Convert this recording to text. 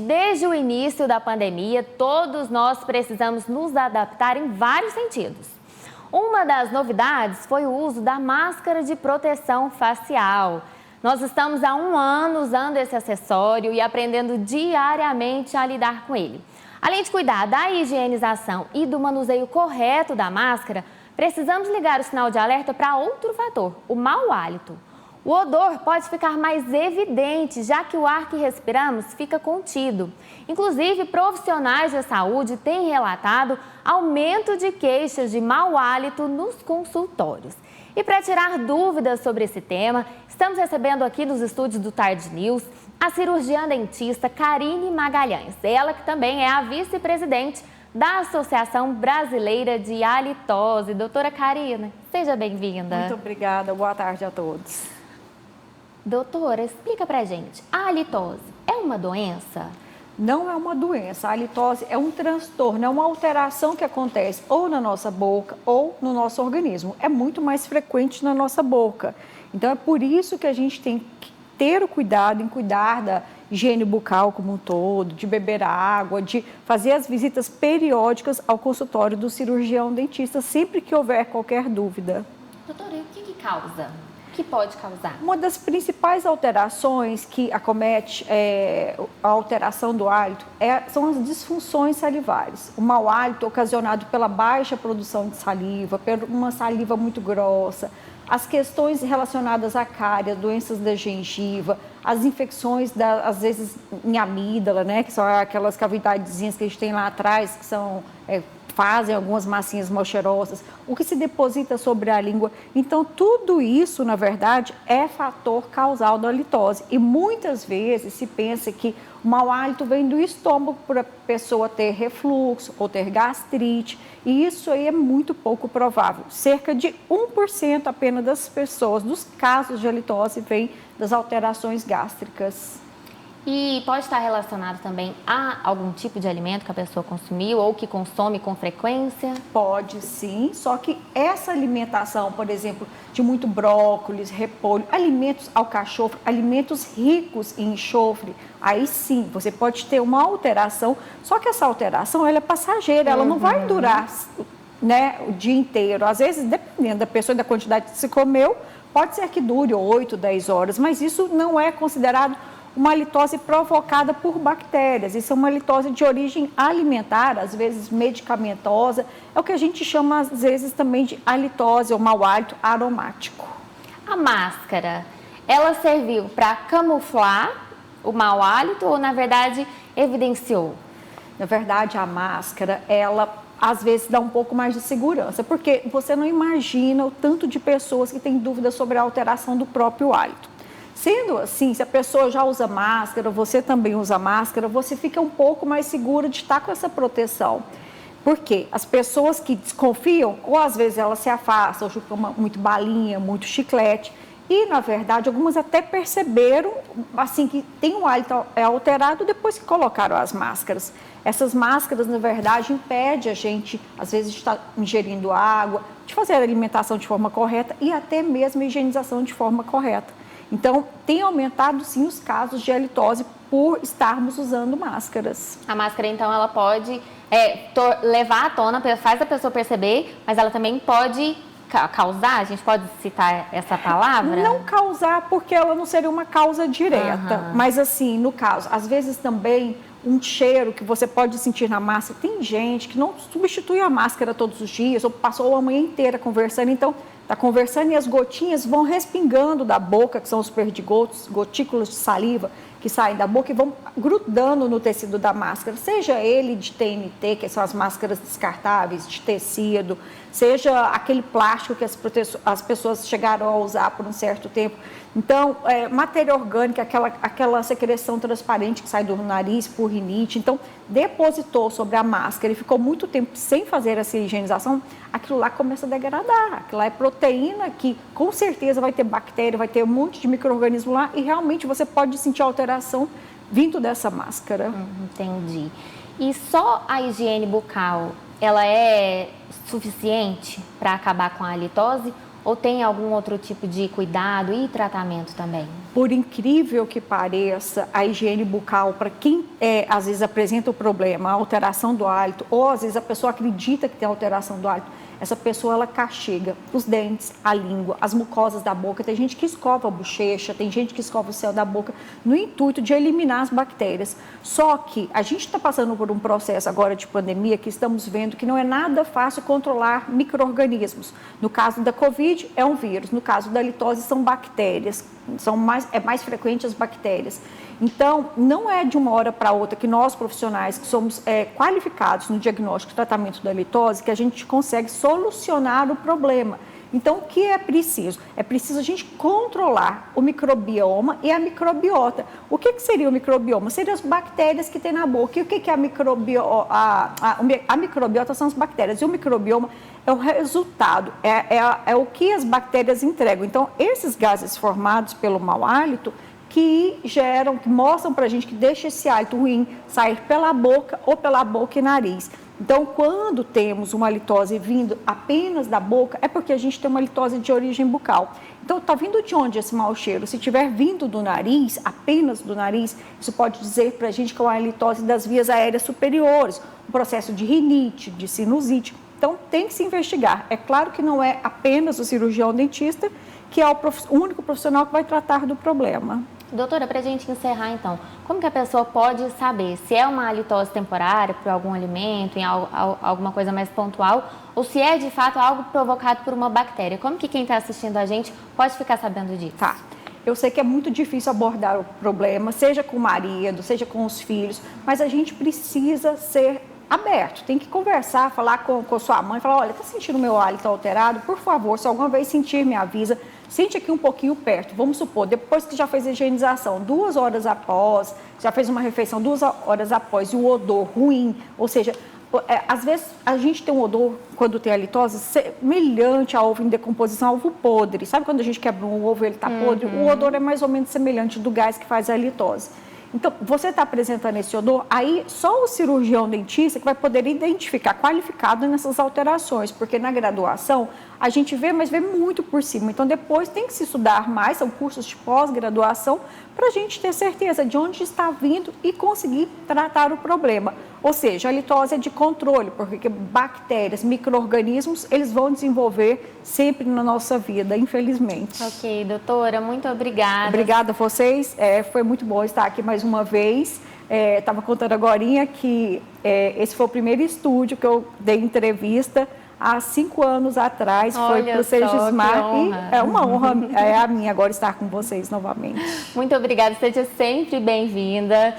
desde o início da pandemia, todos nós precisamos nos adaptar em vários sentidos. Uma das novidades foi o uso da máscara de proteção facial. Nós estamos há 1 ano usando esse acessório e aprendendo diariamente a lidar com ele. Além de cuidar da higienização e do manuseio correto da máscara, precisamos ligar o sinal de alerta para outro fator, o mau hálito. O odor pode ficar mais evidente, já que o ar que respiramos fica contido. Inclusive, profissionais da saúde têm relatado aumento de queixas de mau hálito nos consultórios. E para tirar dúvidas sobre esse tema, estamos recebendo aqui nos estúdios do Tarde News a cirurgiã dentista Karine Magalhães. Ela que também é a vice-presidente da Associação Brasileira de Halitose. Doutora Karine, seja bem-vinda. Muito obrigada, boa tarde a todos. Doutora, explica pra gente, a halitose é uma doença? Não é uma doença, a halitose é um transtorno, é uma alteração que acontece ou na nossa boca ou no nosso organismo. É muito mais frequente na nossa boca. Então é por isso que a gente tem que ter o cuidado em cuidar da higiene bucal como um todo, de beber água, de fazer as visitas periódicas ao consultório do cirurgião dentista, sempre que houver qualquer dúvida. Doutora, e o que causa? O que pode causar? Uma das principais alterações que acomete a alteração do hálito são as disfunções salivares. O mau hálito ocasionado pela baixa produção de saliva, por uma saliva muito grossa, as questões relacionadas à cárie, doenças da gengiva, as infecções, às vezes, em amígdala, né, que são aquelas cavidadezinhas que a gente tem lá atrás, que são... fazem algumas massinhas mal cheirosas, o que se deposita sobre a língua. Então, tudo isso, na verdade, é fator causal da halitose. E muitas vezes se pensa que o mau hálito vem do estômago para a pessoa ter refluxo ou ter gastrite. E isso aí é muito pouco provável. Cerca de 1% apenas das pessoas, dos casos de halitose, vem das alterações gástricas. E pode estar relacionado também a algum tipo de alimento que a pessoa consumiu ou que consome com frequência? Pode sim, só que essa alimentação, por exemplo, de muito brócolis, repolho, alimentos alcachofre, alimentos ricos em enxofre, aí sim, você pode ter uma alteração, só que essa alteração ela é passageira, ela não vai durar, né, o dia inteiro. Às vezes, dependendo da pessoa e da quantidade que se comeu, pode ser que dure 8, 10 horas, mas isso não é considerado uma halitose provocada por bactérias. Isso é uma halitose de origem alimentar, às vezes medicamentosa. É o que a gente chama, às vezes, também de halitose ou mau hálito aromático. A máscara, ela serviu para camuflar o mau hálito ou, na verdade, evidenciou? Na verdade, a máscara, ela às vezes dá um pouco mais de segurança, porque você não imagina o tanto de pessoas que têm dúvidas sobre a alteração do próprio hálito. Sendo assim, se a pessoa já usa máscara, você também usa máscara, você fica um pouco mais segura de estar com essa proteção. Porque as pessoas que desconfiam, ou às vezes elas se afastam, ou chupam muito balinha, muito chiclete, e na verdade algumas até perceberam assim que tem um hálito alterado depois que colocaram as máscaras. Essas máscaras, na verdade, impedem a gente, às vezes, de estar ingerindo água, de fazer a alimentação de forma correta e até mesmo a higienização de forma correta. Então, tem aumentado sim os casos de halitose por estarmos usando máscaras. A máscara, então, ela pode levar à tona, faz a pessoa perceber, mas ela também pode causar? A gente pode citar essa palavra? Não causar, porque ela não seria uma causa direta. Mas assim, no caso, às vezes também um cheiro que você pode sentir na máscara. Tem gente que não substitui a máscara todos os dias, ou passou a manhã inteira conversando, então está conversando e as gotinhas vão respingando da boca, que são os perdigotos, gotículas de saliva que saem da boca e vão grudando no tecido da máscara, seja ele de TNT, que são as máscaras descartáveis, de tecido, seja aquele plástico que as pessoas chegaram a usar por um certo tempo. Então, matéria orgânica, aquela secreção transparente que sai do nariz por rinite, então depositou sobre a máscara e ficou muito tempo sem fazer essa higienização, aquilo lá começa a degradar. Aquilo lá é proteína que com certeza vai ter bactéria, vai ter um monte de micro-organismo lá e realmente você pode sentir alteração vindo dessa máscara. Entendi. E só a higiene bucal, ela é suficiente para acabar com a halitose Ou tem algum outro tipo de cuidado e tratamento também? Por incrível que pareça, a higiene bucal, para quem às vezes apresenta o problema, a alteração do hálito, ou às vezes a pessoa acredita que tem alteração do hálito, essa pessoa ela castiga os dentes, a língua, as mucosas da boca. Tem gente que escova a bochecha, tem gente que escova o céu da boca no intuito de eliminar as bactérias. Só que a gente está passando por um processo agora de pandemia que estamos vendo que não é nada fácil controlar micro-organismos. No caso da Covid, é um vírus. No caso da litose, são bactérias. É mais frequente as bactérias. Então, não é de uma hora para outra que nós, profissionais, que somos qualificados no diagnóstico e tratamento da litose, que a gente consegue solucionar o problema. Então, o que é preciso? É preciso a gente controlar o microbioma e a microbiota. O que seria o microbioma? Seriam as bactérias que tem na boca. E o que é a microbiota? A microbiota são as bactérias. E o microbioma é o resultado, é o que as bactérias entregam. Então, esses gases formados pelo mau hálito, que mostram para a gente que deixa esse hálito ruim sair pela boca ou pela boca e nariz. Então, quando temos uma litose vindo apenas da boca, é porque a gente tem uma litose de origem bucal. Então, está vindo de onde esse mau cheiro? Se estiver vindo do nariz, apenas do nariz, isso pode dizer para a gente que é uma litose das vias aéreas superiores, um processo de rinite, de sinusite. Então, tem que se investigar. É claro que não é apenas o cirurgião dentista que é o único profissional que vai tratar do problema. Doutora, para a gente encerrar então, como que a pessoa pode saber se é uma halitose temporária por algum alimento, em alguma coisa mais pontual, ou se é de fato algo provocado por uma bactéria? Como que quem está assistindo a gente pode ficar sabendo disso? Tá. Eu sei que é muito difícil abordar o problema, seja com o marido, seja com os filhos, mas a gente precisa ser aberto, tem que conversar, falar com sua mãe, falar, olha, tá sentindo o meu hálito alterado? Por favor, se alguma vez sentir, me avisa. Sente aqui um pouquinho perto, vamos supor, depois que já fez a higienização, 2 horas após, já fez uma refeição 2 horas após e o odor ruim, ou seja, às vezes a gente tem um odor, quando tem halitose, semelhante a ovo em decomposição, a ovo podre. Sabe quando a gente quebra um ovo e ele está podre? O odor é mais ou menos semelhante do gás que faz a halitose. Então, você está apresentando esse odor, aí só o cirurgião dentista que vai poder identificar, qualificado nessas alterações, porque na graduação a gente vê, mas vê muito por cima. Então, depois tem que se estudar mais, são cursos de pós-graduação, para a gente ter certeza de onde está vindo e conseguir tratar o problema. Ou seja, a litose é de controle, porque bactérias, micro-organismos, eles vão desenvolver sempre na nossa vida, infelizmente. Ok, doutora, muito obrigada. Obrigada a vocês, foi muito bom estar aqui mais uma vez. Estava contando agorinha que esse foi o primeiro estúdio que eu dei entrevista há 5 anos atrás. Foi para o Segismar e é uma honra a minha agora estar com vocês novamente. Muito obrigada, seja sempre bem-vinda.